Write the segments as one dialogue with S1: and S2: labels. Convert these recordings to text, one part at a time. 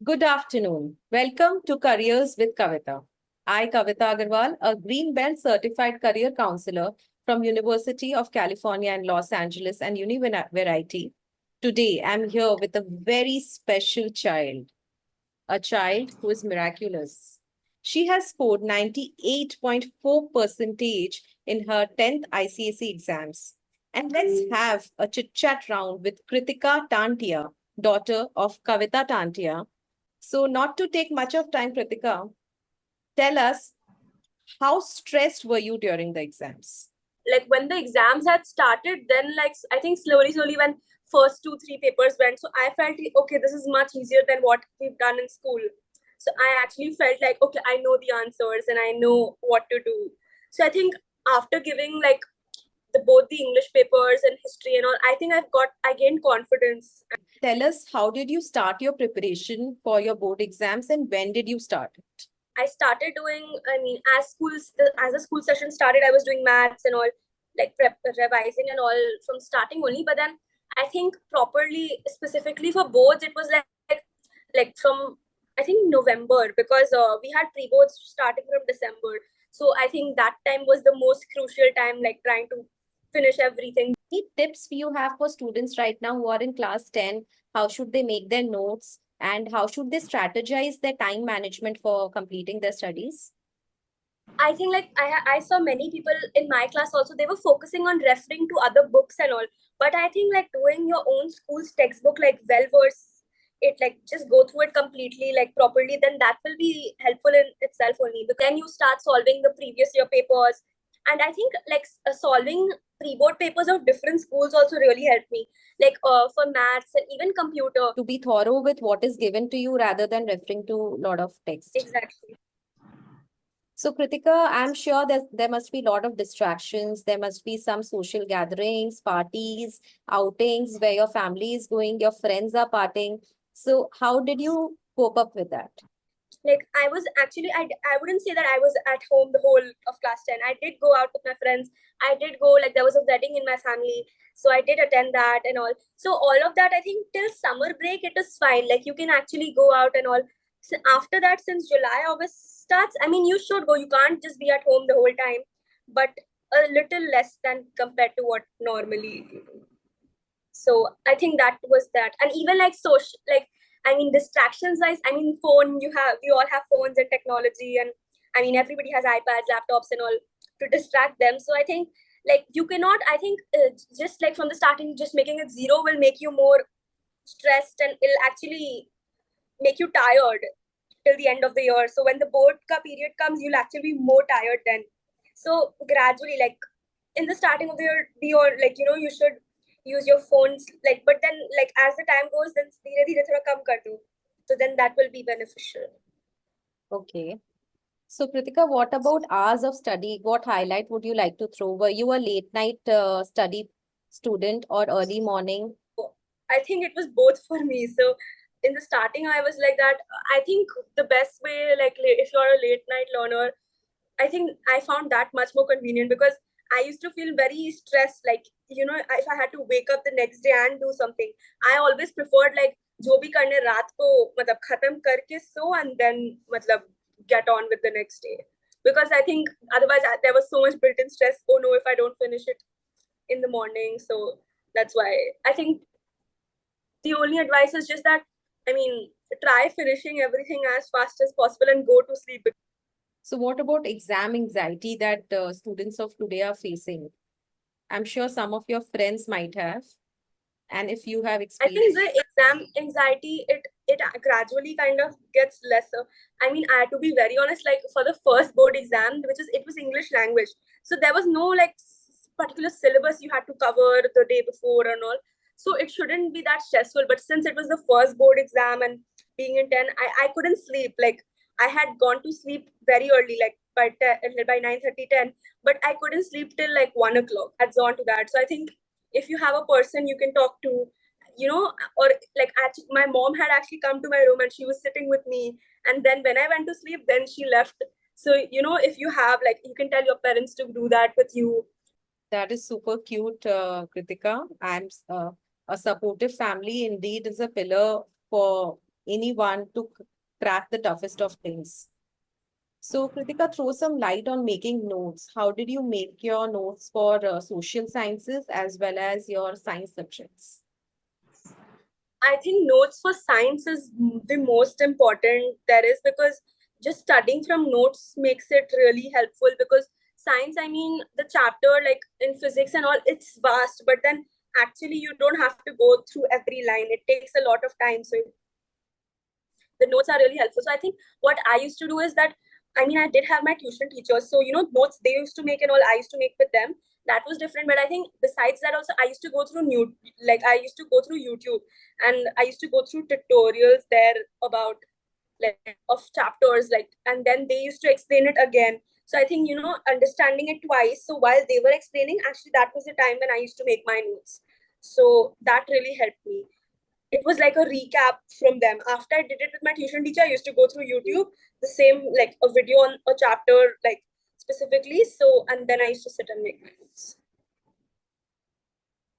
S1: Good afternoon. Welcome to Careers with Kavita. I, Kavita Agarwal, a Green Belt certified career counselor from University of California in Los Angeles and Variety. Today, I'm here with a very special child, a child who is miraculous. She has scored 98.4 percentage in her 10th ICSE exams. And let's have a chit-chat round with Kritika Tantia, daughter of Kavita Tantia. So, not to take much of time, Kritika, tell us how stressed were you during the exams?
S2: Like when the exams had started, then like I think slowly when first 2-3 papers went, so I felt okay, this is much easier than what we've done in school. So I actually felt like okay, I know the answers and I know what to do. So I think after giving like both the English papers and history and all, I gained confidence.
S1: Tell us, how did you start your preparation for your board exams and when did you start it?
S2: I started doing, as the school session started, I was doing maths and all, like revising and all from starting only. But then I think properly, specifically for boards, it was like from, I think November, because we had pre-boards starting from December. So I think that time was the most crucial time, like trying to finish everything.
S1: Any tips you have for students right now who are in class 10? How should they make their notes and how should they strategize their time management for completing their studies?
S2: I think like I saw many people in my class also, they were focusing on referring to other books and all. But I think like doing your own school's textbook, like well versed it, like just go through it completely, like properly, then that will be helpful in itself only. But then you start solving the previous year papers. And I think like solving pre-board papers of different schools also really helped me. Like for maths and even computer.
S1: To be thorough with what is given to you rather than referring to a lot of text.
S2: Exactly.
S1: So, Kritika, I'm sure there must be a lot of distractions. There must be some social gatherings, parties, outings where your family is going, your friends are partying. So, how did you cope up with that?
S2: Like I was actually, I wouldn't say that I was at home the whole of class 10. I did go out with my friends. I did go, like there was a wedding in my family, so I did attend that and all. So all of that, I think till summer break it is fine, like you can actually go out and all. So after that, since July August starts, I mean you should go, you can't just be at home the whole time, but a little less than compared to what normally you do. So I think that was that. And even like social, like I mean distractions wise, I mean phone, you all have phones and technology, and I mean everybody has iPads, laptops and all to distract them. So I think like you cannot, I think just like from the starting, just making it zero will make you more stressed and it'll actually make you tired till the end of the year. So when the board ka period comes, you'll actually be more tired then. So gradually, like in the starting of the year, be or like you should use your phones, like, but then like as the time goes, then dheere dheere thoda kam kar do. So then that will be beneficial.
S1: Okay. So, Kritika, what about hours of study? What highlight would you like to throw? Were you a late night study student or early morning?
S2: I think it was both for me. So in the starting, I was like that. I think the best way, like if you're a late night learner, I think I found that much more convenient because I used to feel very stressed. Like, if I had to wake up the next day and do something, I always preferred like जो भी करने रात को मतलब खत्म करके so and then मतलब get on with the next day. Because I think otherwise there was so much built-in stress. Oh no, if I don't finish it in the morning. So that's why I think the only advice is just that, I mean, try finishing everything as fast as possible and go to sleep.
S1: So, what about exam anxiety that students of today are facing? I'm sure some of your friends might have. And if you have
S2: I think
S1: experienced,
S2: the exam anxiety, it gradually kind of gets lesser. I mean, I had to be very honest, like for the first board exam, it was English language. So there was no like particular syllabus you had to cover the day before and all. So it shouldn't be that stressful. But since it was the first board exam and being in 10, I couldn't sleep. Like I had gone to sleep very early, like by 9:30, 10, but I couldn't sleep till like 1 o'clock. Adds on to that. So I think if you have a person you can talk to, or like actually, my mom had actually come to my room and she was sitting with me. And then when I went to sleep, then she left. So, if you have, like, you can tell your parents to do that with you.
S1: that is super cute, Kritika. A supportive family indeed is a pillar for anyone to crack the toughest of things. So, Kritika, throw some light on making notes. How did you make your notes for social sciences as well as your science subjects?
S2: I think notes for science is the most important there is, because just studying from notes makes it really helpful. Because science, I mean, the chapter like in physics and all, it's vast, but then actually you don't have to go through every line. It takes a lot of time. So the notes are really helpful. So I think what I used to do is that, I mean, I did have my tuition teachers. So, notes they used to make and all I used to make with them. That was different. But I think besides that also, I used to go through I used to go through YouTube, and I used to go through tutorials there about like of chapters, like, and then they used to explain it again. So I think, understanding it twice. So while they were explaining, actually that was the time when I used to make my notes. So that really helped me. It was like a recap from them. After I did it with my tuition teacher, I used to go through YouTube, the same like a video on a chapter, like specifically. So, and then I used to sit and make my notes.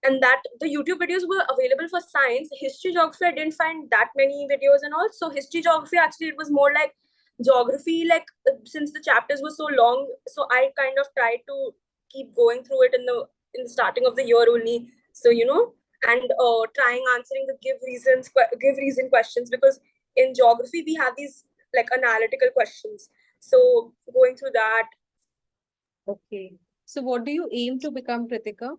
S2: And that the YouTube videos were available for science. History, geography, I didn't find that many videos and all. So history, geography, actually, it was more like geography, like since the chapters were so long. So I kind of tried to keep going through it in the starting of the year only. So, and trying answering the give reason questions, because in geography we have these like analytical questions. So going through that.
S1: Okay. So, what do you aim to become, Kritika?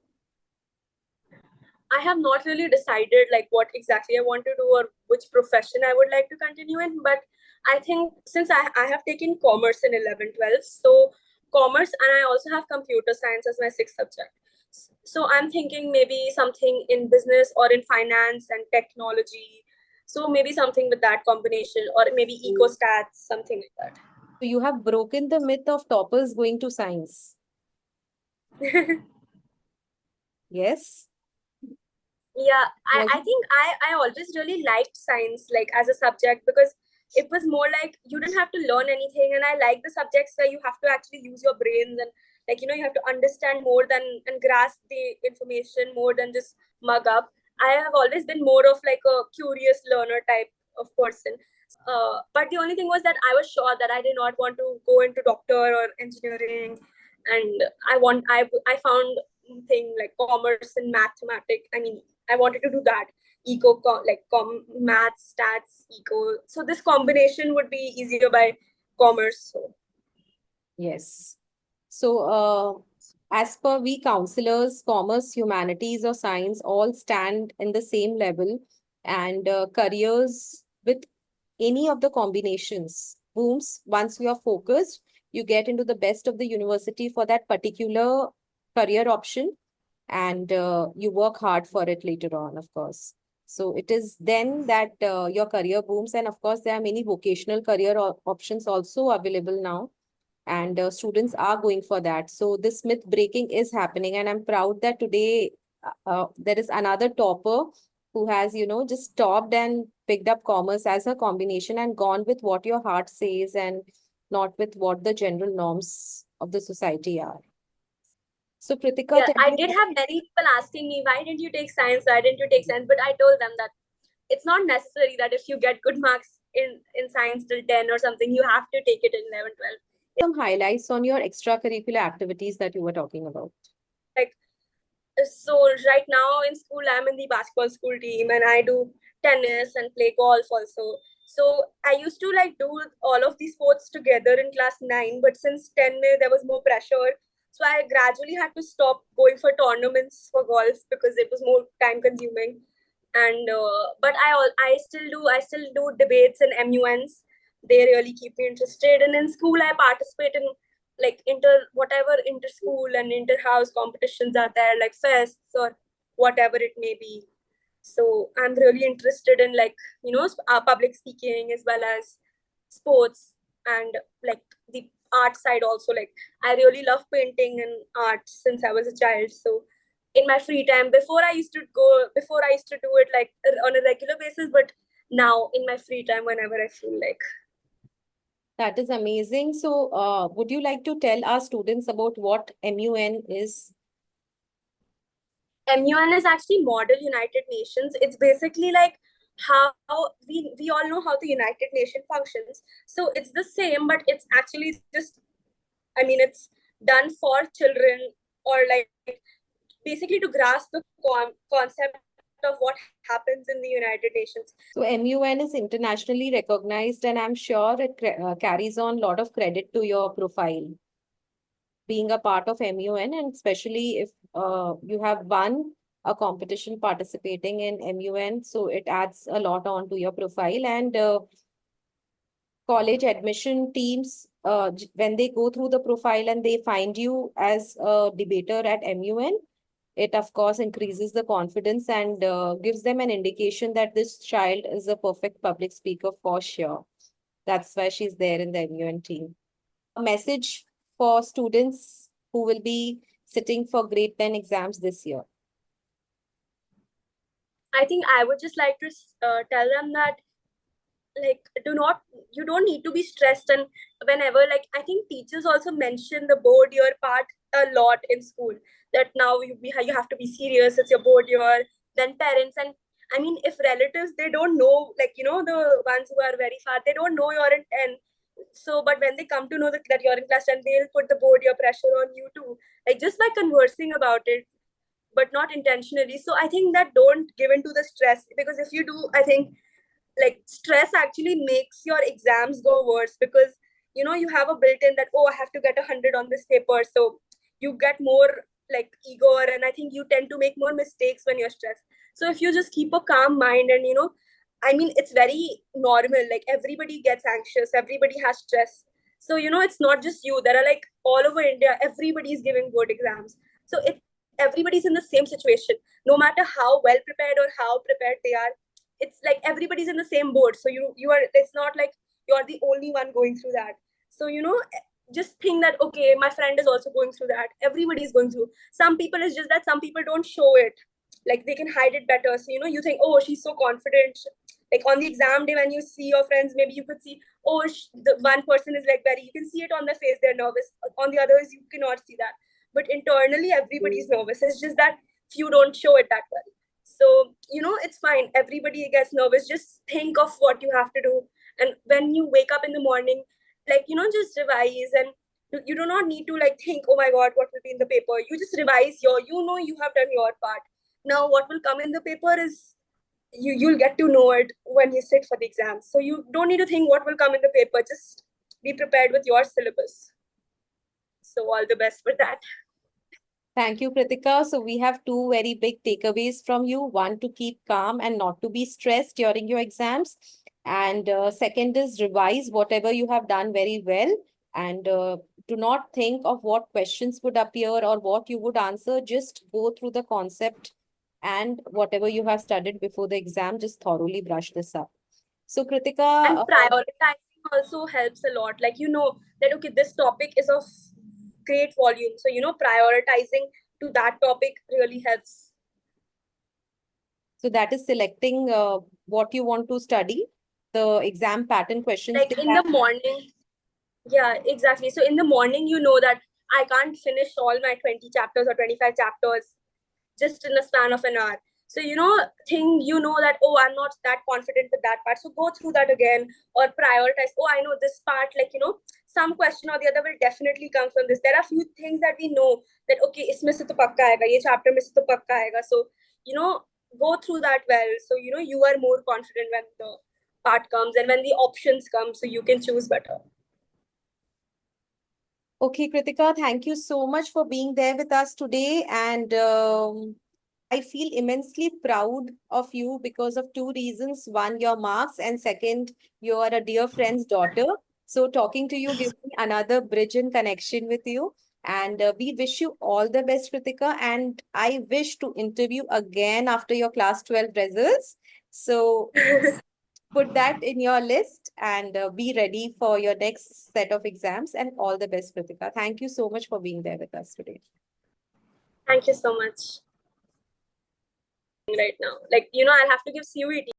S2: I have not really decided like what exactly I want to do or which profession I would like to continue in. But I think since I have taken commerce in 11, 12, so commerce, and I also have computer science as my sixth subject. So I'm thinking maybe something in business or in finance and technology. So maybe something with that combination, or maybe eco stats, something like
S1: So, you have broken the myth of toppers going to science.
S2: that.
S1: Yes.
S2: Yeah,
S1: Was
S2: I think I always really liked science like as a subject, because it was more like you didn't have to learn anything, and I like the subjects where you have to actually use your brains, and like you have to understand more than and grasp the information more than just mug up. I have always been more of like a curious learner type of person. But the only thing was that I was sure that I did not want to go into doctor or engineering, and I found thing like commerce and mathematics. I mean, I wanted to do that math, stats, eco. So this combination would be easier by commerce. So
S1: yes. So, as per we counselors, commerce, humanities, or science all stand in the same level, and careers with any of the combinations booms once you are focused. You get into the best of the university for that particular career option, and you work hard for it later on, of course. So it is then that your career booms, and of course, there are many vocational career options also available now, and students are going for that. So this myth breaking is happening, and I'm proud that today there is another topper who has, just stopped and picked up commerce as a combination and gone with what your heart says and not with what the general norms of the society are. So Kritika,
S2: yeah,
S1: tell
S2: I
S1: me.
S2: did have many people asking me, why didn't you take science? Why didn't you take science? But I told them that it's not necessary that if you get good marks in science till 10 or something, you have to take it in 11, 12.
S1: Some highlights on your extracurricular activities that you were talking about.
S2: Like, so right now in school, I'm in the basketball school team, and I do tennis and play golf also. So I used to like do all of these sports together in class 9, but since 10 there was more pressure. So I gradually had to stop going for tournaments for golf because it was more time consuming. And but I still do debates and MUNs. They really keep me interested. And in school I participate in like whatever inter school and inter house competitions are there, like fests or whatever it may be. So I'm really interested in like public speaking as well as sports, and like the art side also. Like I really love painting and art since I was a child. So in my free time, before I used to do it like on a regular basis, but now in my free time whenever I feel like.
S1: That is amazing. So, would you like to tell our students about what MUN is?
S2: MUN is actually Model United Nations. It's basically like how we all know how the United Nations functions. So it's the same, but it's actually just, I mean, it's done for children, or like basically to grasp the concept of what happens in the United Nations.
S1: So MUN is internationally recognized, and I'm sure it carries on a lot of credit to your profile, being a part of MUN, and especially if you have won a competition participating in MUN, so it adds a lot on to your profile. And college admission teams, when they go through the profile and they find you as a debater at MUN, it of course increases the confidence and gives them an indication that this child is a perfect public speaker for sure. That's why she's there in the MUN team. A message for students who will be sitting for grade 10 exams this year.
S2: I think I would just like to tell them that, like, you don't need to be stressed. And whenever, like, I think teachers also mention the board year part a lot in school, that now you have to be serious, it's your board year. Then parents, and I mean, if relatives, they don't know, like, the ones who are very far, they don't know you're in 10. So but when they come to know that you're in class 10, they'll put the board year pressure on you too, like just by conversing about it, but not intentionally. So I think that don't give into the stress, because if you do, I think, like, stress actually makes your exams go worse, because you have a built-in that, oh, I have to get 100 on this paper. So you get more like eager, and I think you tend to make more mistakes when you're stressed. So if you just keep a calm mind, and I mean, it's very normal, like everybody gets anxious, everybody has stress. So it's not just you, there are like all over India, everybody's giving board exams. So everybody's in the same situation, no matter how well prepared or how prepared they are. It's like everybody's in the same boat. So you are, it's not like you're the only one going through that. So just think that, okay, my friend is also going through that, everybody's going through. Some people, is just that some people don't show it, like they can hide it better. So you think, oh, she's so confident, like on the exam day when you see your friends, maybe you could see, oh, the one person is like very, you can see it on their face, they're nervous. On the others, you cannot see that. But internally, everybody's nervous. It's just that few don't show it that well. So it's fine, everybody gets nervous. Just think of what you have to do, and when you wake up in the morning, like just revise. And you do not need to like think, oh my god, what will be in the paper. You just revise you have done your part. Now what will come in the paper is, you'll get to know it when you sit for the exam. So you don't need to think what will come in the paper, just be prepared with your syllabus. So all the best for that.
S1: Thank you, Kritika. So we have two very big takeaways from you. One, to keep calm and not to be stressed during your exams. And second is revise whatever you have done very well. And do not think of what questions would appear or what you would answer. Just go through the concept, and whatever you have studied before the exam, just thoroughly brush this up. So Kritika,
S2: And prioritizing also helps a lot, like that, okay, this topic is of great volume, so prioritizing to that topic really helps.
S1: so that is selecting what you want to study, the exam pattern questions
S2: Like
S1: they
S2: in
S1: have.
S2: the morning, yeah, exactly. So in the morning, that I can't finish all my 20 chapters or 25 chapters just in a span of an hour. So that, oh, I'm not that confident with that part, so go through that again, or prioritize. Oh, I know this part, like some question or the other will definitely come from this. There are few things that we know that, okay, isme se to pakka aayega, ye chapter mein se to pakka aayega. So go through that well, so you are more confident when the part comes and when the options come, so you can choose better.
S1: Okay, Kritika, thank you so much for being there with us today. And I feel immensely proud of you because of two reasons. One, your marks, and second, you are a dear friend's daughter. So talking to you gives me another bridge in connection with you. And we wish you all the best, Kritika. And I wish to interview again after your class 12 results. So put that in your list and be ready for your next set of exams. And all the best, Kritika. Thank you so much for being there with us today.
S2: Thank you so much. Right now, like I'll have to give CUET.